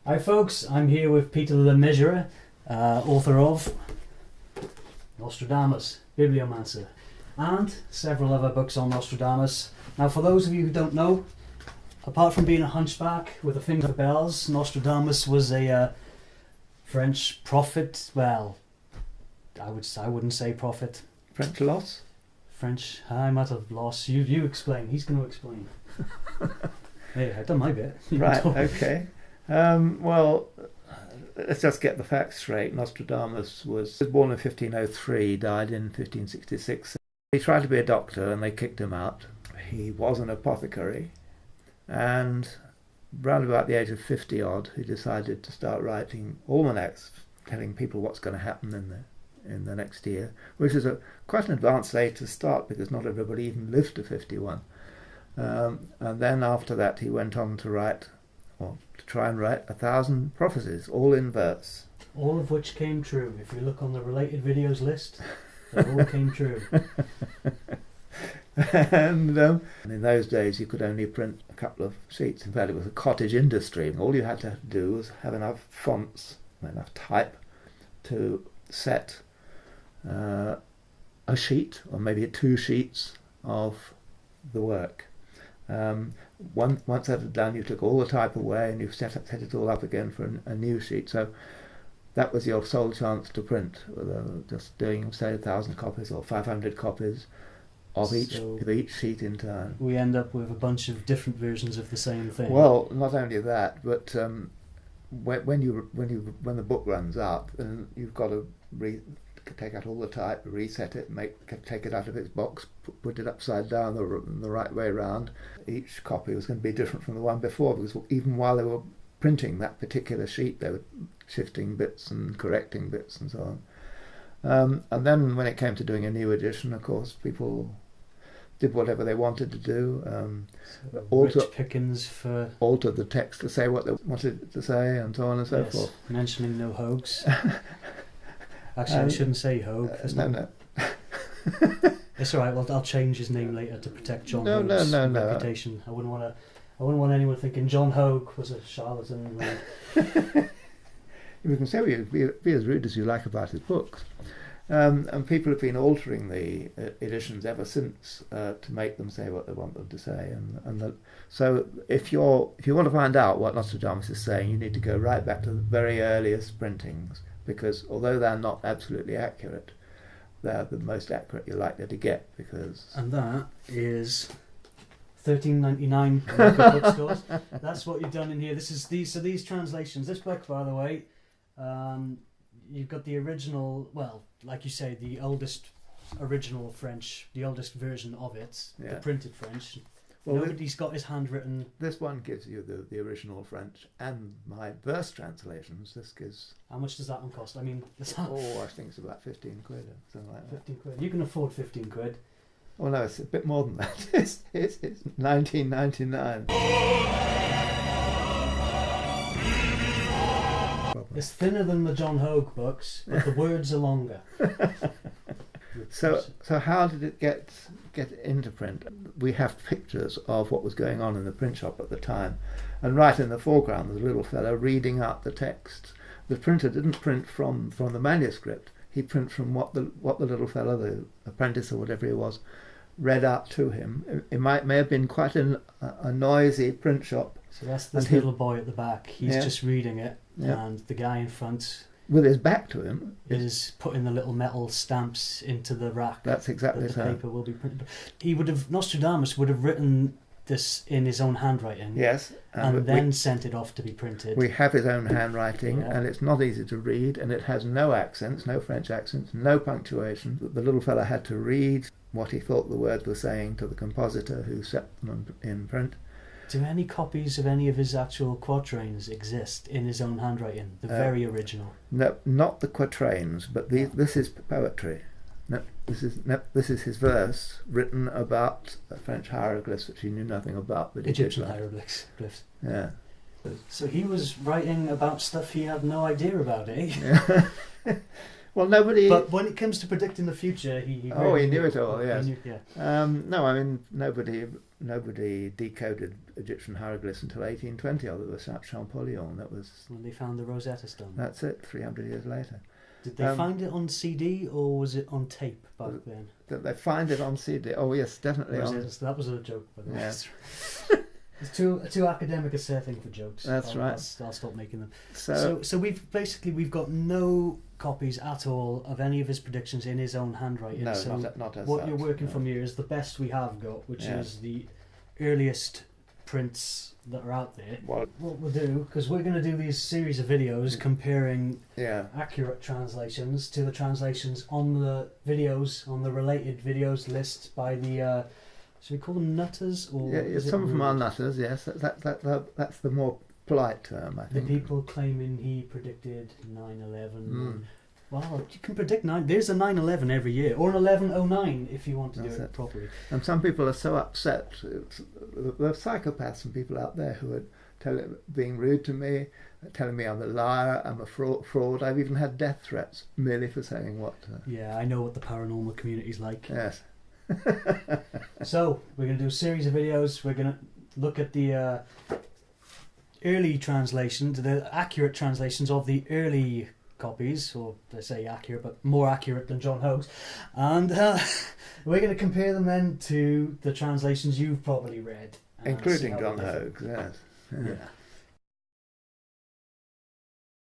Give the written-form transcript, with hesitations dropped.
Hi folks, I'm here with Peter LeMesurier, author of Nostradamus, Bibliomancer, and several other books on Nostradamus. Now for those of you who don't know, apart from being a hunchback with a finger for bells, Nostradamus was a French prophet. Well, I wouldn't say prophet. French loss? French, I might have lost. You explain. He's going to explain. Hey, I've done my bit. Right, okay. Well, let's just get the facts straight. Nostradamus was born in 1503, died in 1566. He tried to be a doctor and they kicked him out. He was an apothecary, and round about the age of 50 odd, he decided to start writing almanacs telling people what's going to happen in the next year, which is quite an advanced age to start because not everybody even lived to 51. And then after that he went on to try and write 1,000 prophecies, all in verse. All of which came true. If you look on the related videos list, they all came true. And in those days you could only print a couple of sheets. In fact, it was a cottage industry, and all you had to do was have enough fonts, enough type to set a sheet, or maybe 2 sheets of the work. Once that was done, you took all the type away and you set it all up again for a new sheet. So that was your sole chance to print, just doing, say, 1,000 copies or 500 copies of each sheet in turn. We end up with a bunch of different versions of the same thing. Well, not only that, but when the book runs out, then you've got to take out all the type, reset it, take it out of its box, put it upside down the right way round. Each copy was going to be different from the one before, because even while they were printing that particular sheet, they were shifting bits and correcting bits and so on. And then when it came to doing a new edition, of course, people did whatever they wanted to do. Rich pickings for... Alter the text to say what they wanted it to say, and so on and so forth. Mentioning no Hogues. Actually, I shouldn't say Hogue. No. It's all right. Well, I'll change his name later to protect John Hogues' reputation. I wouldn't want anyone thinking John Hogue was a charlatan. You can say be as rude as you like about his books, and people have been altering the editions ever since to make them say what they want them to say. So if you want to find out what Nostradamus is saying, you need to go right back to the very earliest printings, because although they're not absolutely accurate, they're the most accurate you're likely to get. And that is $13.99 in local bookstores. That's what you've done in here. These translations. This book, by the way, you've got the original. Well, like you say, the oldest original French, the oldest version of it, the printed French. Well, nobody's got his handwritten. This one gives you the original French and my verse translations. This gives. How much does that one cost? I mean, I think it's about 15 quid or something like that. 15 quid. You can afford 15 quid. Oh no, it's a bit more than that. It's $19.99. It's thinner than the John Hogue books, but the words are longer. So how did it get into print? We have pictures of what was going on in the print shop at the time, and right in the foreground there's a little fellow reading out the text. The printer didn't print from the manuscript. He printed from what the little fellow, the apprentice or whatever he was, read out to him. It may have been quite a noisy print shop. So that's this little boy at the back. He's just reading it, and the guy in front, with his back to him, is putting the little metal stamps into the rack. That's exactly so. The paper will be printed. Nostradamus would have written this in his own handwriting. Yes, and then sent it off to be printed. We have his own handwriting, and it's not easy to read, and it has no accents, no French accents, no punctuation. The little fellow had to read what he thought the words were saying to the compositor who set them in print. Do any copies of any of his actual quatrains exist in his own handwriting? The very original? No, not the quatrains, but this is poetry. No, this is his verse written about French hieroglyphs, which he knew nothing about. But Egyptian hieroglyphs. Yeah. So he was writing about stuff he had no idea about, eh? Yeah. Well, nobody. But when it comes to predicting the future, he he knew it all. Yes. He knew, yeah. No, I mean nobody decoded Egyptian hieroglyphs until 1820. Although it was Champollion. That was When they found the Rosetta Stone. That's it. 300 years later. Did they find it on CD or was it on tape back then? Did they find it on CD? Oh yes, definitely on. That was a joke, by the way. Yeah. It's too academic a setting for jokes. That's right. I'll stop making them. So we've got no copies at all of any of his predictions in his own handwriting. No, so not as what such, you're working no. from here is the best we have got, which is the earliest prints that are out there. Well, What we'll do, because we're going to do these series of videos comparing yeah. accurate translations to the translations on the videos, on the related videos list by the should we call them nutters? Or Yeah, some of them are nutters, yes. That's the more polite term, I the think. people claiming he predicted 9/11. Well, you can predict there's a 9/11 every year, or an 11/09 if you want to do it properly. And some people are so upset. There are psychopaths and people out there who are being rude to me, telling me I'm a liar, I'm a fraud. I've even had death threats merely for saying what. Yeah, I know what the paranormal community's like. Yes. So we're going to do a series of videos. We're going to look at the early translations, the accurate translations of the early copies, or they say accurate, but more accurate than John Hogues, and we're going to compare them then to the translations you've probably read, Including John Hogues, yes. Yeah.